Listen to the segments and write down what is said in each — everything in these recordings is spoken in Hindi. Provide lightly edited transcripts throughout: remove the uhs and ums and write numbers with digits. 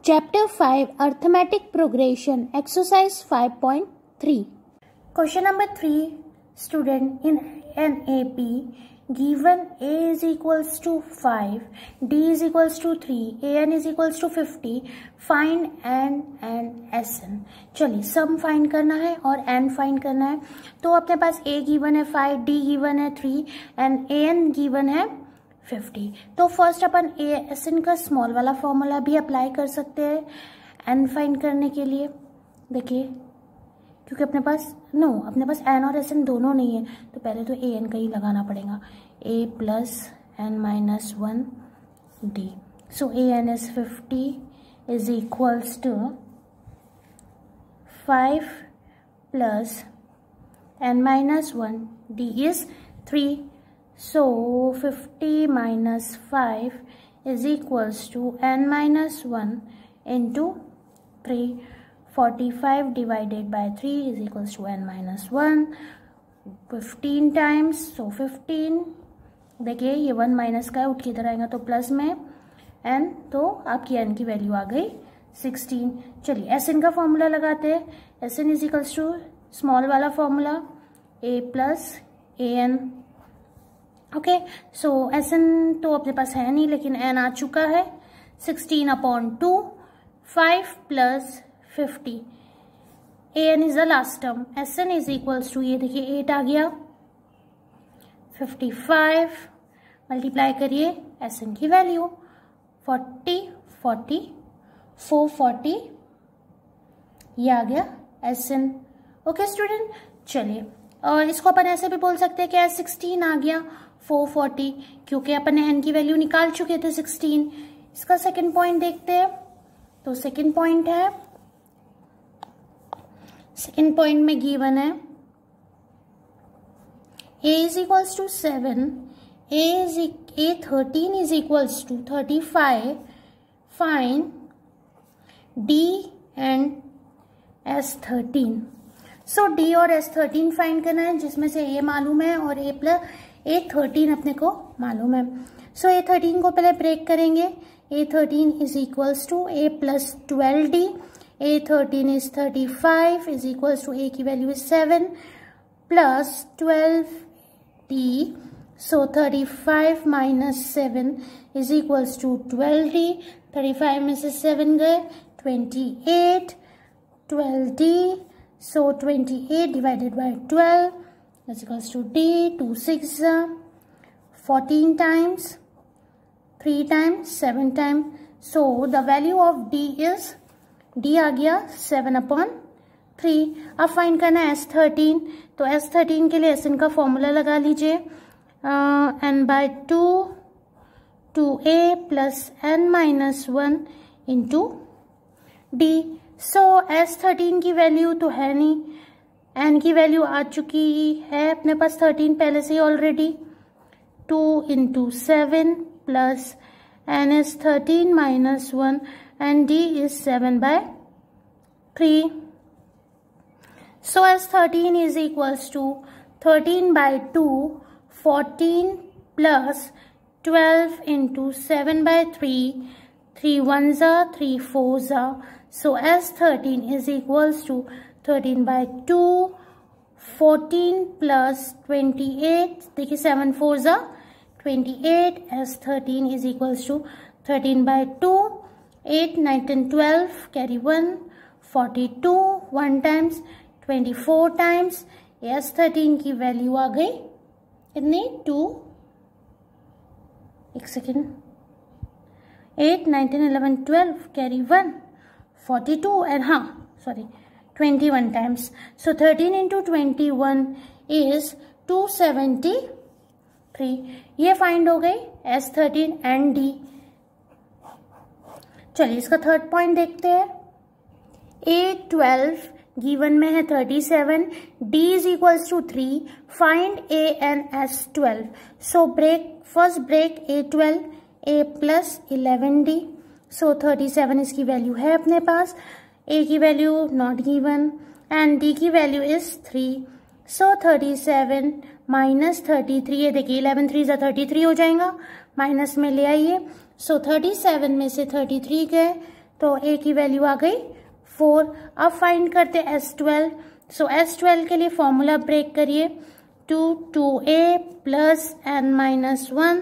Chapter 5 Arithmetic Progression Exercise 5.3 Question number 3 Student, in an AP given A is equals to 5, D is equals to 3, AN is equals to 50, find N and SN। चलिए सम फाइंड करना है और N फाइंड करना है। तो अपने पास A गिवन है 5, D गिवन है 3 एंड AN गिवन है 50। तो फर्स्ट अपन SN का स्मॉल वाला फॉर्मूला भी अप्लाई कर सकते हैं N फाइंड करने के लिए। देखिए क्योंकि अपने पास N और SN दोनों नहीं है, तो पहले तो AN का ही लगाना पड़ेगा। A plus N minus 1 D। So AN is 50 is equals to 5 plus N minus 1 D is 3। So 50 minus 5 is equals to N minus 1 into 3. 45 divided by 3 is equals to N minus 1. 15 times, so 15। देखिए ये 1 माइनस का है, उठ के इधर आएगा तो प्लस में N, तो आपकी N की वैल्यू आ गई 16। चलिए SN का फॉर्मूला लगाते हैं। SN is equals to small वाला formula A plus AN। Okay, so SN तो अपने पास है नहीं, लेकिन N आ चुका है 16/2। 5 plus 50, AN is the last term. SN is equals to, ये देखिए 8 आ गया, 55 मल्टीप्लाई करिए SN की वैल्यू 40 40 440, ये आ गया SN। ओके स्टूडेंट, चलिए और इसको अपन ऐसे भी बोल सकते हैं कि 16 आ गया 440, क्योंकि अपन ने N की वैल्यू निकाल चुके थे 16। इसका सेकंड पॉइंट देखते हैं। तो सेकंड पॉइंट है, सेकंड पॉइंट में गिवन है A is equals to 7, A13 is equals to 35, find D and S13। So D और S13 फाइंड करना है, जिसमें से A मालूम है और A13 अपने को मालूम है। सो A13 को पहले ब्रेक करेंगे। A13 is equals to A plus 12D। A13 is 35 is equals to A की value is 7 plus 12D। So 35 minus 7 is equals to 12D। 35 में से 7 गए 28, 12D। So 28 divided by 12 is equals to D। 2 6 14 times, 3 times, 7 times. So the value of D is, D आ गया 7/3। अब फाइंड करना है S13। तो S13 के लिए SN का फॉर्मूला लगा लीजिए, N/2 2A plus N minus 1 into D। सो S13 की वैल्यू तो है नहीं, N की वैल्यू आ चुकी है अपने पास 13 पहले से ही already. 2 into 7 plus N is 13 minus 1 and D is 7/3। So S13 is equals to 13/2, 14 plus 12 into 7/3, 3 1s are 3 4s are। So S13 is equals to 13/2, 14 plus 28, देखिए 7 4s are 28। S13 is equals to 13/2, 8 9 10 12 carry 1, 42 1 times 24 times। S13 की वैल्यू आ गई कितनी 2, एक second, 8 9 10 11 12 carry 1, 42 and 21 times. So 13 into 21 is 273। ये फाइंड हो गई S13 एंड D। चलिए इसका थर्ड पॉइंट देखते हैं। A12 गिवन में है 37, D is equals to 3, find A and S12। So first break A12, A plus 11D। So 37 इसकी वैल्यू है अपने पास, A की value not given and D की वैल्यू इज 3। सो 37 माइनस 33, ये देखिए 11 3 33 हो जाएगा, माइनस में ले आइए। सो 37 में से 33 गए तो ए की वैल्यू आ गई 4। अब फाइंड करते S12। सो S12 के लिए फॉर्मूला ब्रेक करिए, 2a plus n minus 1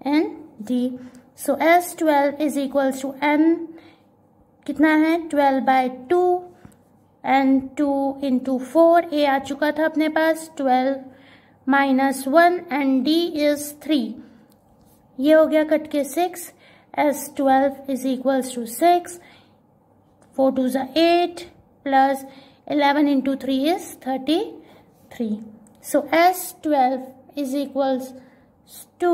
and d। So S12 is equals to n कितना है 12/2 एंड 2 इंटू 4, ए आ चुका था अपने पास 12 माइनस 1 एंड d इज 3। ये हो गया कट के 6। S12 इज इक्वल्स टू 6, 4 2 ज़ा 8 plus 11 into 3 is 33। So S12 is equals to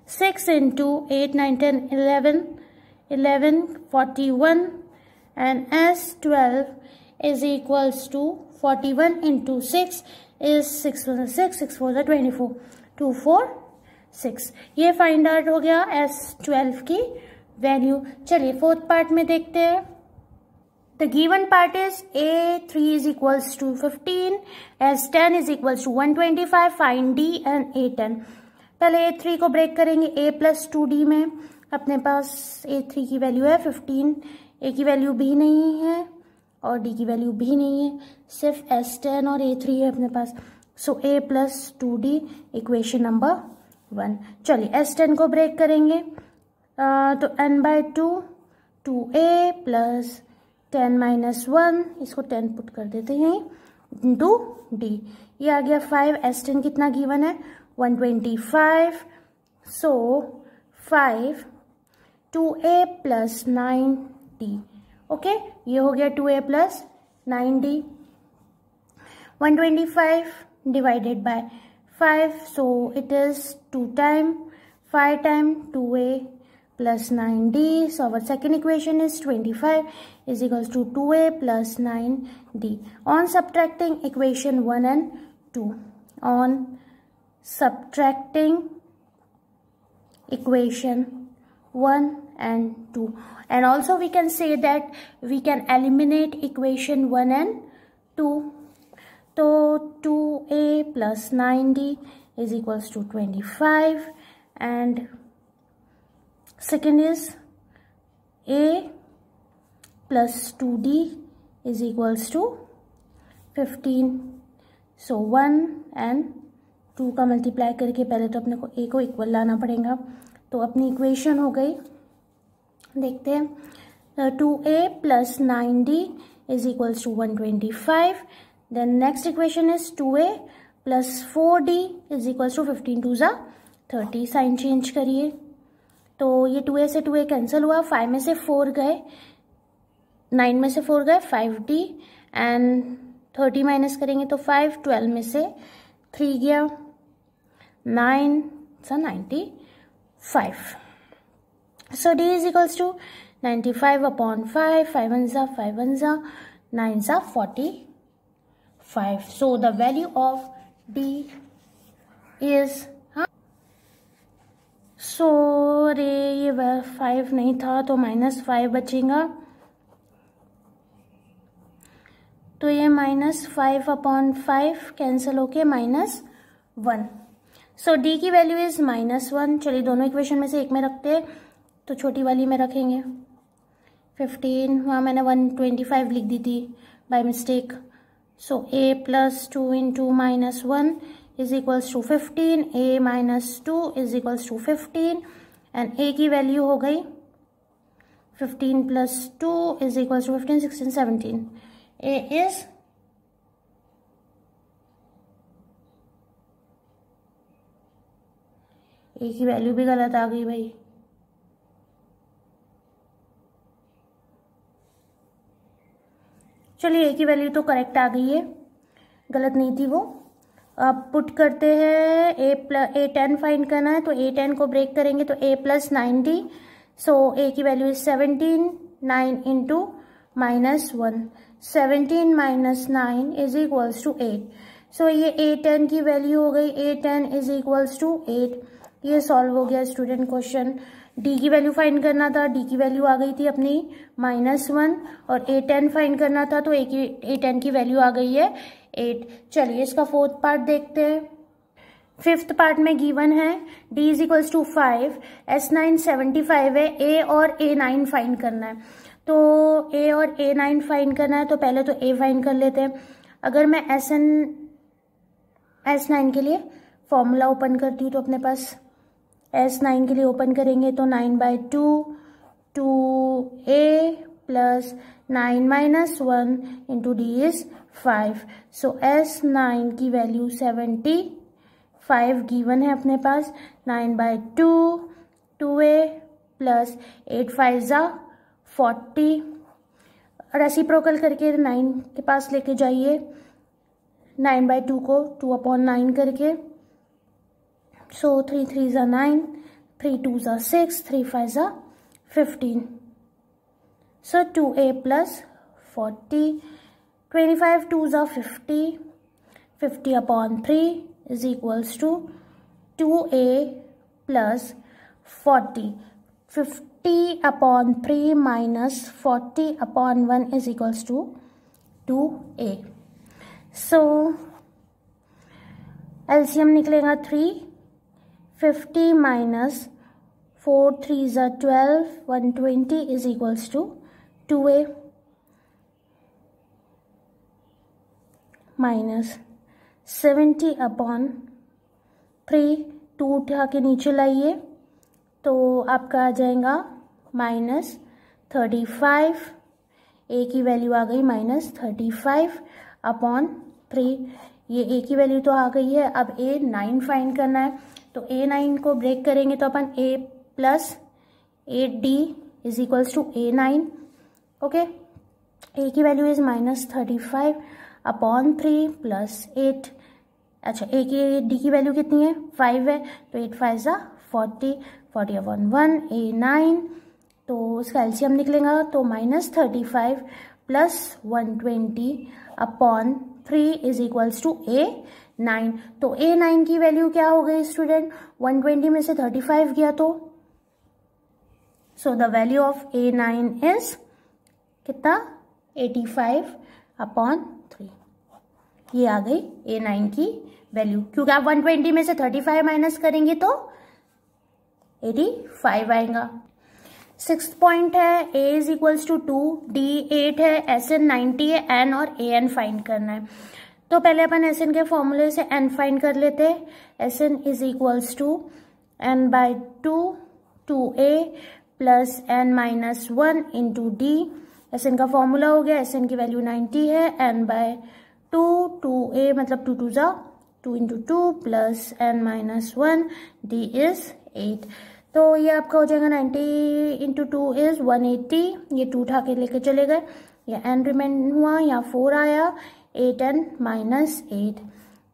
6 into 8 9 10 11 41 and S12 is equals to 41 into 6 is 6 4 24 2 4 6। ये फाइंड आउट हो गया S12 की वैल्यू। चलिए फोर्थ पार्ट में देखते हैं। The given part is A3 is equals to 15, S10 is equals to 125, find D and A10। पहले A3 को ब्रेक करेंगे, A प्लस 2D में अपने पास A3 की वैल्यू है 15, A की वैल्यू भी नहीं है और D की वैल्यू भी नहीं है, सिर्फ S10 और A3 है अपने पास। सो A plus 2D equation number 1। चलिए S10 को ब्रेक करेंगे, तो n/2 2A प्लस 10 माइनस 1, इसको 10 पुट कर देते हैं इंटू D। ये आ गया 5। S10 कितना गिवन है 125, सो 5 2A प्लस 9D। ओके, ये हो गया 2A plus 9D। 125 divided by 5, so it is 2 time 5 time 2A plus 9D. So our second equation is 25 is equals to 2A plus 9D. On subtracting equation 1 and 2. On subtracting equation 1 and 2. And also we can say that we can eliminate equation 1 and 2. So 2A plus 9D is equals to 25 and second is A plus 2D is equals to 15. So 1 and 2 का मल्टीप्लाई करके पहले तो अपने को A को इक्वल लाना पड़ेगा, तो अपनी इक्वेशन हो गई, देखते हैं 2A plus 9D is equals to 125. Then next equation is 2A plus 4D is equals to 15 2 ज़ा 30। साइन चेंज करिए, तो ये 2A से 2A कैंसिल हुआ, 5 में से 4 गए, 9 में से 4 गए 5D एंड 30 माइनस करेंगे तो 5, 12 में से 3 गया 9 सा 95। So D is equals to 95 upon 5, 5 1 ज़ा 9 ज़ा 45। So the value of D is रे ये 5 नहीं था तो -5 बचेगा, तो ये -5 अपॉन 5 कैंसिल होके -1। सो D की वैल्यू इज -1। चलिए दोनों इक्वेशन में से एक में रखते हैं, तो छोटी वाली में रखेंगे 15, वहाँ मैंने 125 लिख दी थी by mistake. So A plus 2 into -1 is equals to 15, A minus 2 is equals to 15 and A की वैल्यू हो गई 15 plus 2 is equals to 15, 16, 17। A is A की वैल्यू भी गलत आ गई भाई, चलिए A की वैल्यू तो करेक्ट आ गई है, गलत नहीं थी वो। अब पुट करते हैं A10 फाइंड करना है, तो A10 को ब्रेक करेंगे तो A plus 9D। So A की value is 17, 9 into -1, 17 minus 9 is equals to 8। So ये A10 की वैल्यू हो गई, A10 इज इक्वल्स टू 8। ये सॉल्व हो गया स्टूडेंट क्वेश्चन। D की वैल्यू फाइंड करना था, D की वैल्यू आ गई थी अपनी -1 और A10 फाइंड करना था, तो A10 की वैल्यू आ गई है 8। चलिए इसका फोर्थ पार्ट देखते हैं। फिफ्थ पार्ट में गिवन है d is equals to 5, S9 75 है, a और A9 फाइंड करना है। तो a और A9 फाइंड करना है तो पहले तो a फाइंड कर लेते हैं। अगर मैं S9 के लिए फॉर्मूला ओपन करती हूँ तो अपने पास S9 के लिए ओपन करेंगे तो 9/2 2a plus 9 minus 1 into D is 5। So S9 की वैल्यू 75 गिवन है अपने पास। 9/2 2a प्लस 8 5 40, रेसिप्रोकल करके 9 के पास लेके जाइए। 9/2 को 2/9 करके, सो 3 3 9, 3 2 6, 3 5 15। So 2a plus 40, 25 2s are 50, 50/3 is equals to 2a plus 40. 50/3 minus 40/1 is equals to 2a. So LCM निकलेगा 3, 50 minus 4 3s are 12, 120 is equals to 2a minus 70/3, 2 उठा के नीचे लाइए तो आपका आ जाएगा -35। a की वैल्यू आ गई -35/3। ये a की वैल्यू तो आ गई है। अब A9 फाइंड करना है तो A9 को ब्रेक करेंगे तो अपन a plus 8d is equals to A9। Okay, a की वैल्यू इज -35/3 प्लस 8। अच्छा, a की d की वैल्यू कितनी है 5 है तो 8 5 40, 40/1 A9। तो उसका एलसीएम निकलेगा तो -35 plus 120/3 is equals to A9। तो A9 की वैल्यू क्या हो गई स्टूडेंट, 120 में से 35 गया तो सो the value of A9 is कितना 85/3। ये आ गई A9 की वैल्यू, क्योंकि आप 120 में से 35 माइनस करेंगे तो 85 आएगा। 6th पॉइंट है a is equals to 2, d 8 है, SN 90 है, n और AN फाइंड करना है। तो पहले अपन SN के फॉर्मूले से n फाइंड कर लेते हैं। SN is equals to n/2 2a plus n minus 1 into D. SN का फॉर्मूला हो गया, SN की वैल्यू 90 है, n/2 2a मतलब 2 2 2 into 2 plus n minus 1, d is 8। तो ये आपका हो जाएगा 90 इंटू 2 इज 180। ये 2 उठा के लेके चले गए, या n रिमेन हुआ, यहाँ 4 आया, 8n minus 8।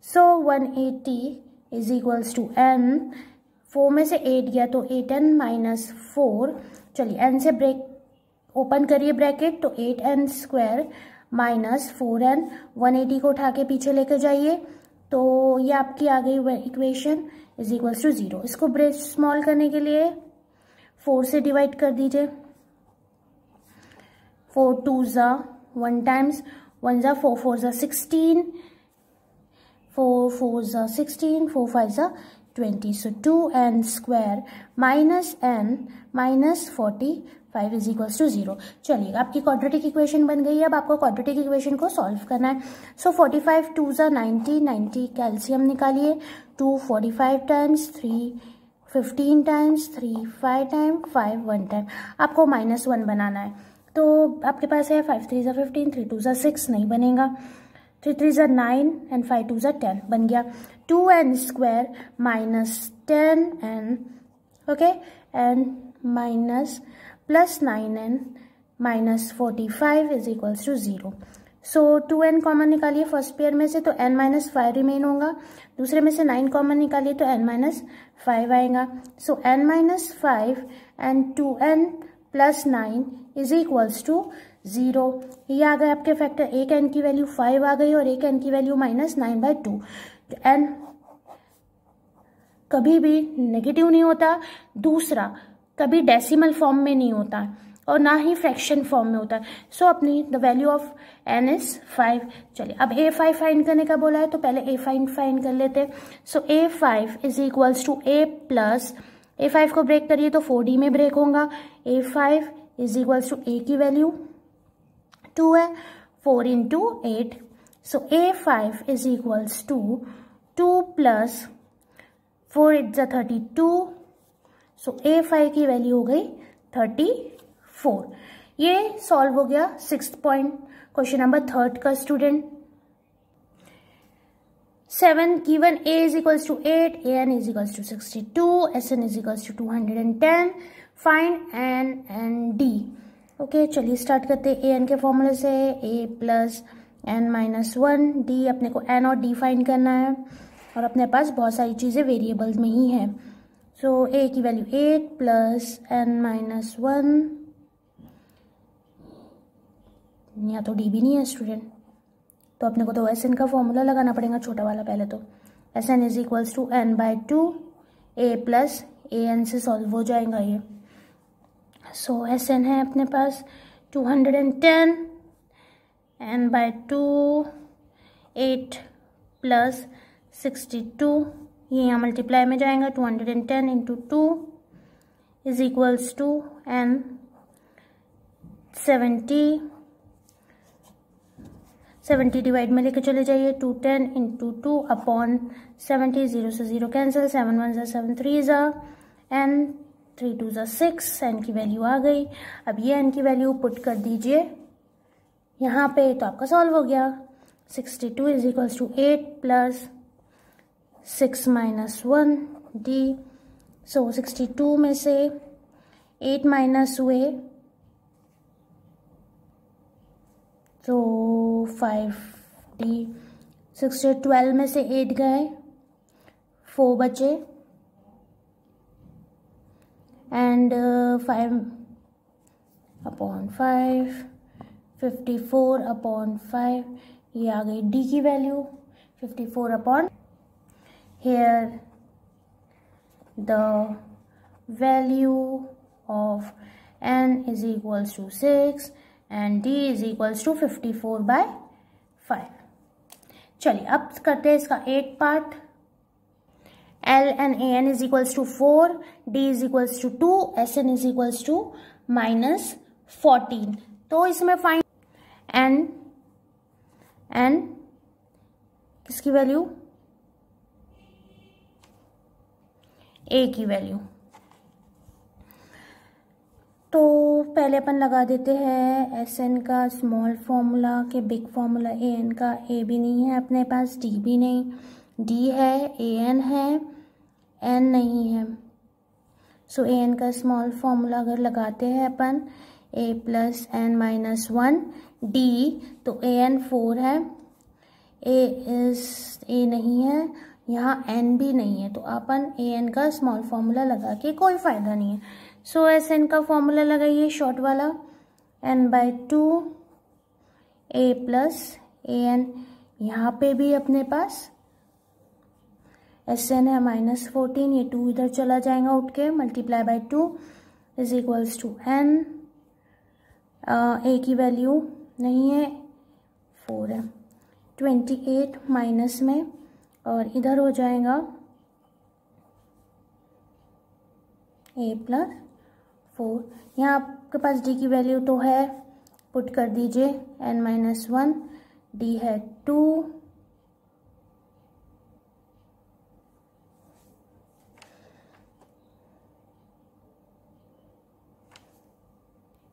So 180 is equals to n, 4 में से 8 गया तो 8n माइनस 4। चलिए n से ब्रेक ओपन करिए ब्रैकेट तो 8n स्क्वायर माइनस 4n, 180 को उठा के पीछे लेके जाइए तो ये आपकी आ गई इक्वेशन इज इक्वल्स टू 0। इसको ब्रेक स्मॉल करने के लिए 4 से डिवाइड कर दीजिए। 4 2s 1 times, 1 4 4 16, 4 4 16, 4 5 20। So 2n square minus n minus 45 is equals to 0। चलिए, आपकी क्वाड्रेटिक इक्वेशन बन गई है। अब आपको क्वाड्रेटिक इक्वेशन को सॉल्व करना है। सो 45 2s 90, 90 कैल्शियम निकालिए। 2 45 टाइम्स, 3 15 टाइम्स, 3 5 टाइम, 5 1 टाइम। आपको -1 बनाना है तो आपके पास है 5 3 15, 3 2 6 नहीं बनेगा, 3 3 9 एंड 5 2 10 बन गया। 2n square minus 10n, okay, and minus plus 9n minus 45 is equals to 0। So 2n common निकालिए फर्स्ट पेयर में से तो n माइनस 5 रिमेन होगा, दूसरे में से 9 कॉमन निकालिए तो n माइनस 5 आएगा। So n minus 5 and 2n plus 9 is equals to 0। ये आ गए आपके फैक्टर। एक n की वैल्यू 5 आ गई और एक n की वैल्यू -9/2। n कभी भी नेगेटिव नहीं होता, दूसरा कभी डेसिमल फॉर्म में नहीं होता, और ना ही फ्रैक्शन फॉर्म में होता है। सो अपनी the value of n is 5। चलिए अब a5 फाइंड करने का बोला है तो पहले a5 फाइंड कर लेते हैं। So a5 is equals to a plus a5 को ब्रेक करिए तो 4d में ब्रेक होगा। a5 is equals to a की वैल्यू 2 है, 4 into 8। So a5 is equals to 2 plus 4 8 जा 32। सो a5 की वैल्यू हो गई 34। ये सॉल्व हो गया 6th पॉइंट क्वेश्चन नंबर 3 का student. 7 given a is equals to 8, an is equals to 62, sn is equals to 210, find n and d। Okay चलिए स्टार्ट करते हैं an के फॉर्मूले से। a plus n minus 1 d, अपने को n और d फाइंड करना है और अपने पास बहुत सारी चीज़ें वेरिएबल्स में ही है। सो a की वैल्यू 8 प्लस n माइनस 1, यहाँ तो d भी नहीं है स्टूडेंट, तो अपने को तो एस एन का फॉर्मूला लगाना पड़ेगा छोटा वाला पहले। तो S N is equals to n by 2 a plus A N से सॉल्व हो जाएगा ये। सो एस एन है अपने पास 210, n बाई 2 8 प्लस 62, ये यहाँ मल्टीप्लाई में जाएगा। 210 into 2 is equals to n 70 divide में लेके चले जाइए। 210 इंटू 2 अपॉन 70, 0 से 0 कैंसिल, 7 1 7 3 ज़ा n, 3 2 ज़ा 6, n की वैल्यू आ गई। अब ये n की वैल्यू पुट कर दीजिए यहाँ पे तो आपका सॉल्व हो गया। 62 is equals to 8 plus 6 minus 1 d। So 62 में से 8 माइनस हुए तो 5d। 12 में से 8 गए, 4 बचे एंड 5 अपॉन 5, 54 अपॉन 5, ये आ गई d की वैल्यू 54 अपॉन। Here the value of n is equals to 6 and d is equals to 54 by 5। चलिए अब करते हैं इसका 8 part. l and a n is equals to 4, d is equals to 2, s n is equals to minus 14। तो इसमें फाइंड n किसकी वैल्यू, a की वैल्यू। तो पहले अपन लगा देते हैं एस एन का स्मॉल फॉर्मूला के बिग फॉर्मूला ए एन का। ए भी नहीं है अपने पास, डी भी नहीं, डी है, ए एन है, एन नहीं है। सो ए एन का स्मॉल फॉर्मूला अगर लगाते हैं अपन ए प्लस एन माइनस 1 डी, तो ए एन 4 है, ए नहीं है, यहाँ एन भी नहीं है, तो अपन ए एन का स्मॉल फॉर्मूला लगा के कोई फ़ायदा नहीं है। सो एस एन का फॉर्मूला लगाइए शॉर्ट वाला, n by 2 a plus A N. यहाँ पे भी अपने पास एस एन है माइनस 14, ये 2 इधर चला जाएगा उठ के, multiply by 2 is equals to n। a की वैल्यू नहीं है, 4 है, 28 माइनस में और इधर हो जाएगा a प्लस 4। यहाँ आपके पास d की वैल्यू तो है, पुट कर दीजिए n माइनस 1, d है 2,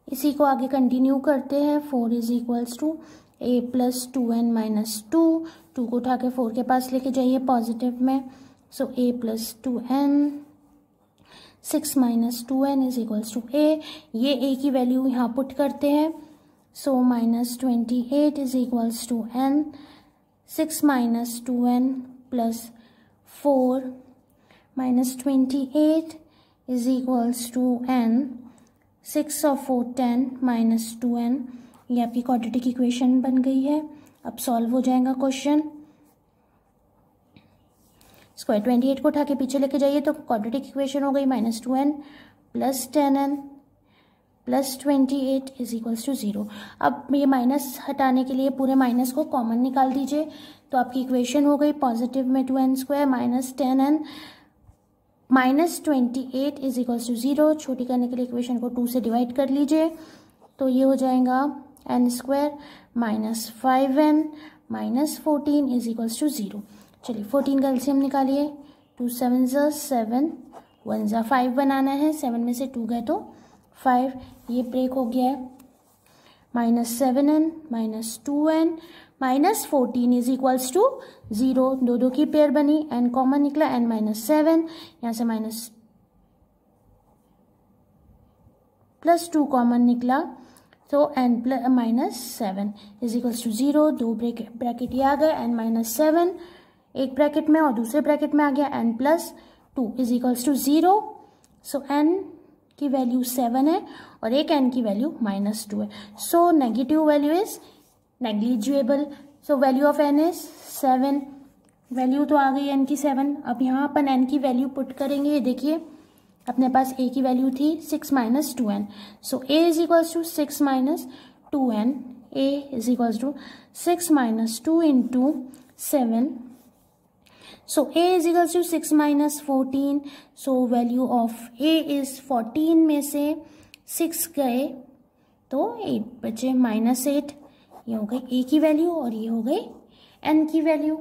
इसी को आगे कंटिन्यू करते हैं। 4 is equals to a plus 2n minus 2, 2 को उठा के 4 के पास लेके जाइए पॉजिटिव में। So a plus 2n, 6 minus 2n is equals to a। ये a की वैल्यू यहाँ पुट करते हैं। So minus 28 is equals to n, 6 minus 2n plus 4 minus 28 is equals to n, 6 और 4 10 माइनस 2n। ये आपकी क्वाड्रेटिक इक्वेशन बन गई है। अब सॉल्व हो जाएगा क्वेश्चन। स्क्वायर 28 को उठा के पीछे लेके जाइए तो क्वाड्रेटिक इक्वेशन हो गई, minus 2n plus 10n plus 28 is equals to 0। अब ये माइनस हटाने के लिए पूरे माइनस को कॉमन निकाल दीजिए, तो आपकी इक्वेशन हो गई पॉजिटिव में 2n² minus 10n minus 28 is equals to 0। छोटी करने के लिए इक्वेशन को 2 से डिवाइड कर लीजिए, तो ये हो जाएगा n² minus 5n minus 14 is equals to 0। चलिए 14 का एलसीएम निकालिए, 2 7 ज़ा 7, 1 ज़ा 5 बनाना है, 7 में से 2 गए तो 5, ये ब्रेक हो गया है। Minus 7n minus 2n minus 14 is equals to 0, दो दो की पेयर बनी, n कॉमन निकला, n माइनस 7, यहाँ से माइनस प्लस 2 कॉमन निकला, तो n plus minus 7 is equals to 0, दो ब्रैकेट ये आ गए, n माइनस 7 एक ब्रैकेट में और दूसरे ब्रैकेट में आ गया n plus 2 is equals to 0। So n की वैल्यू 7 है और एक n की वैल्यू माइनस 2 है, so negative value is negligible. So value of n is 7, value तो आ गई n की 7। अब यहाँ अपन n की वैल्यू पुट करेंगे, ये देखिए अपने पास a की वैल्यू थी 6 minus 2n, so a is equals to 6 minus 2n, a is equals to 6 minus 2 into 7, so a is equals to 6 minus 14, so value of a is 14 में से 6 गए तो 8 बचे, माइनस 8, ये हो गई a की वैल्यू और ये हो गई n की value.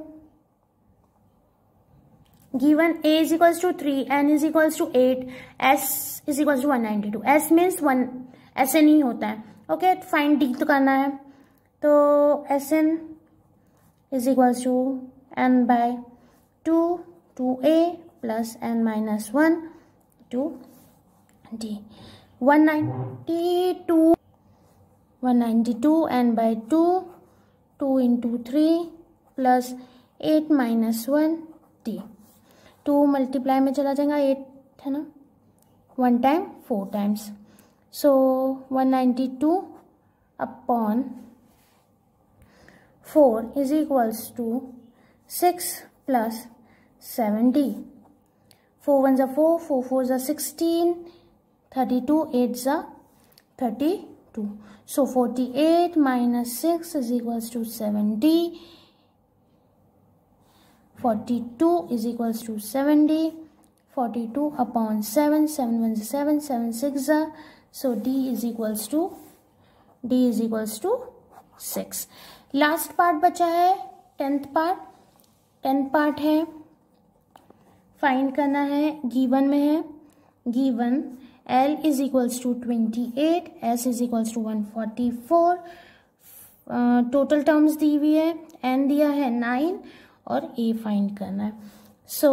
Given a is equals to 3, n is equals to 8, s is equals to 192, s means 1 sn ही होता है। ओके, फाइंड d तो करना है, तो sn is equals to n by 2 2a plus n minus 1 to d, 192 n by 2 2 into 3 plus 8 minus 1 d, 2 multiply में चला जाएगा, 8 है ना, 1 time 4 times, so 192 upon 4 is equals to 6 plus 70, 4 1 ज़ा 4, 4 4 ज़ा 16, 32 8 ज़ा 32, so 48 minus 6 is equals to 70, 42 is equals to 70, 42 upon 7, 7 1 ज़ा 7, 7 6 ज़ा, so d is equals to 6। Last part बचा है 10th पार्ट है, फाइंड करना है, गिवन में है, given L is equals to 28, S is equals to 144, total terms दी हुई है, N दिया है 9 और A फाइंड करना है। सो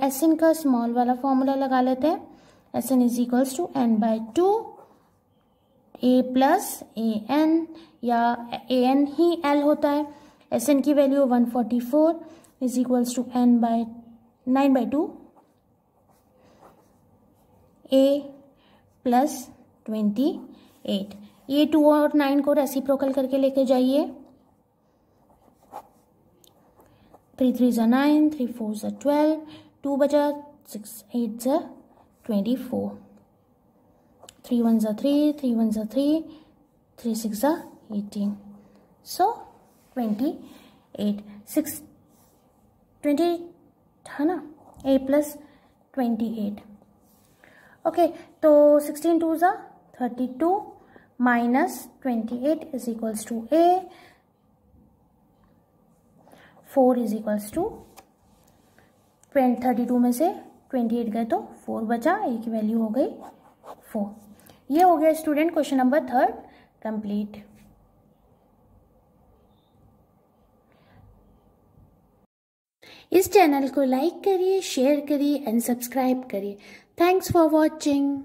SN का स्मॉल वाला फॉर्मूला लगा लेते हैं, SN is equals to n by 2 A plus AN, या AN ही L होता है, SN की value 144 is equals to 9 by 2 A plus 28, ये 2 और 9 को रेसिप्रोकल करके लेके जाइए, 3 3 ज़ा 9, 3 4 ज़ा 12, 2 बचा, 6 8 ज़ा 24, 3 1 ज़ा 3, 3 1 ज़ा 3, 3 6 ज़ा 18, सो 28, 6 20 है ना, a प्लस 28। ओके, तो 16 2 ज़ा 32 minus 28 is equals to a, 4 is equals to 32 में से 28 गए तो 4 बचा, a की वैल्यू हो गई 4। ये हो गया स्टूडेंट क्वेश्चन नंबर 3 कंप्लीट। इस चैनल को लाइक करिए, शेयर करिए एंड सब्सक्राइब करिए। Thanks for watching.